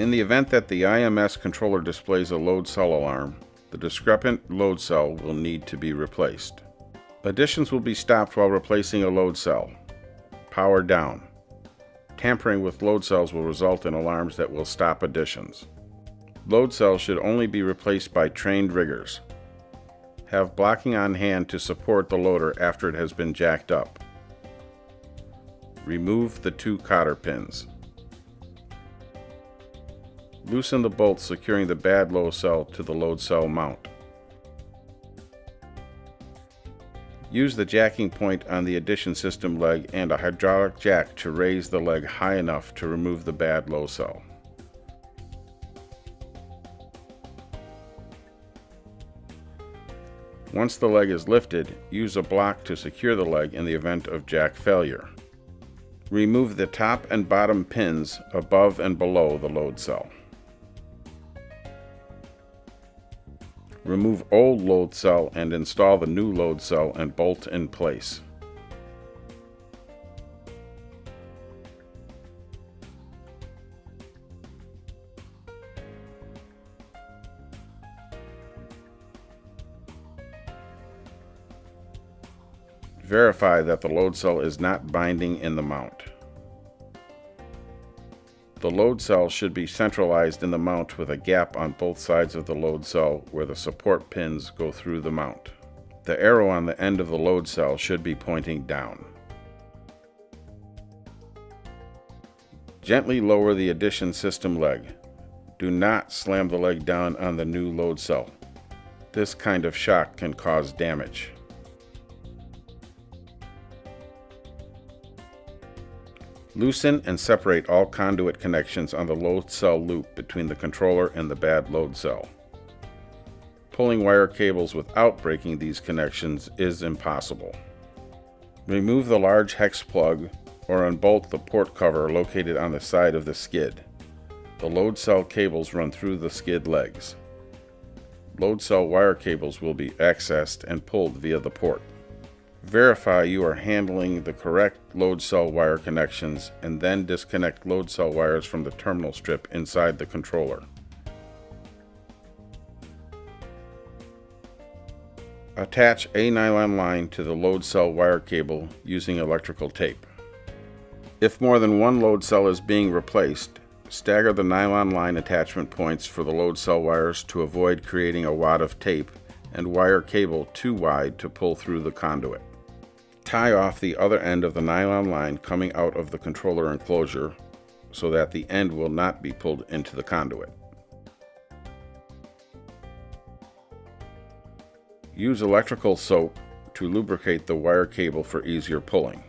In the event that the IMS controller displays a load cell alarm, the discrepant load cell will need to be replaced. Additions will be stopped while replacing a load cell. Power down. Tampering with load cells will result in alarms that will stop additions. Load cells should only be replaced by trained riggers. Have blocking on hand to support the loader after it has been jacked up. Remove the 2 cotter pins. Loosen the bolts securing the bad load cell to the load cell mount. Use the jacking point on the addition system leg and a hydraulic jack to raise the leg high enough to remove the bad low cell. Once the leg is lifted, use a block to secure the leg in the event of jack failure. Remove the top and bottom pins above and below the load cell. Remove old load cell and install the new load cell and bolt in place. Verify that the load cell is not binding in the mount. The load cell should be centralized in the mount with a gap on both sides of the load cell where the support pins go through the mount. The arrow on the end of the load cell should be pointing down. Gently lower the addition system leg. Do not slam the leg down on the new load cell. This kind of shock can cause damage. Loosen and separate all conduit connections on the load cell loop between the controller and the bad load cell. Pulling wire cables without breaking these connections is impossible. Remove the large hex plug or unbolt the port cover located on the side of the skid. The load cell cables run through the skid legs. Load cell wire cables will be accessed and pulled via the port. Verify you are handling the correct load cell wire connections and then disconnect load cell wires from the terminal strip inside the controller. Attach a nylon line to the load cell wire cable using electrical tape. If more than one load cell is being replaced, stagger the nylon line attachment points for the load cell wires to avoid creating a wad of tape and wire cable too wide to pull through the conduit. Tie off the other end of the nylon line coming out of the controller enclosure so that the end will not be pulled into the conduit. Use electrical soap to lubricate the wire cable for easier pulling.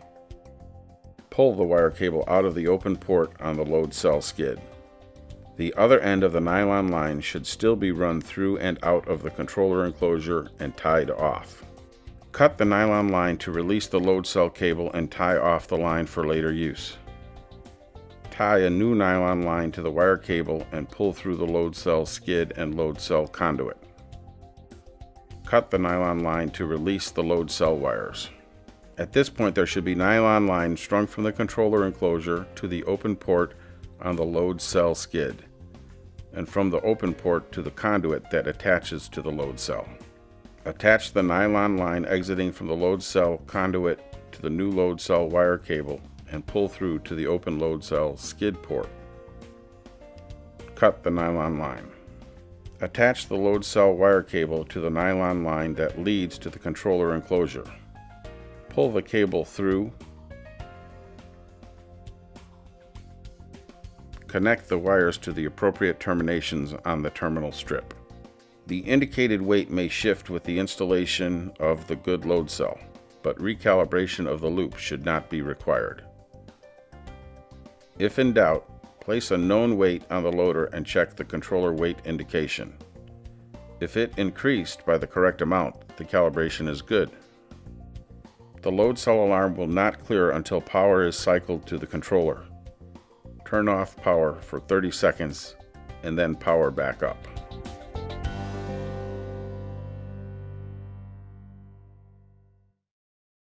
Pull the wire cable out of the open port on the load cell skid. The other end of the nylon line should still be run through and out of the controller enclosure and tied off. Cut the nylon line to release the load cell cable and tie off the line for later use. Tie a new nylon line to the wire cable and pull through the load cell skid and load cell conduit. Cut the nylon line to release the load cell wires. At this point, there should be nylon line strung from the controller enclosure to the open port on the load cell skid, and from the open port to the conduit that attaches to the load cell. Attach the nylon line exiting from the load cell conduit to the new load cell wire cable and pull through to the open load cell skid port. Cut the nylon line. Attach the load cell wire cable to the nylon line that leads to the controller enclosure. Pull the cable through. Connect the wires to the appropriate terminations on the terminal strip. The indicated weight may shift with the installation of the good load cell, but recalibration of the loop should not be required. If in doubt, place a known weight on the loader and check the controller weight indication. If it increased by the correct amount, the calibration is good. The load cell alarm will not clear until power is cycled to the controller. Turn off power for 30 seconds and then power back up.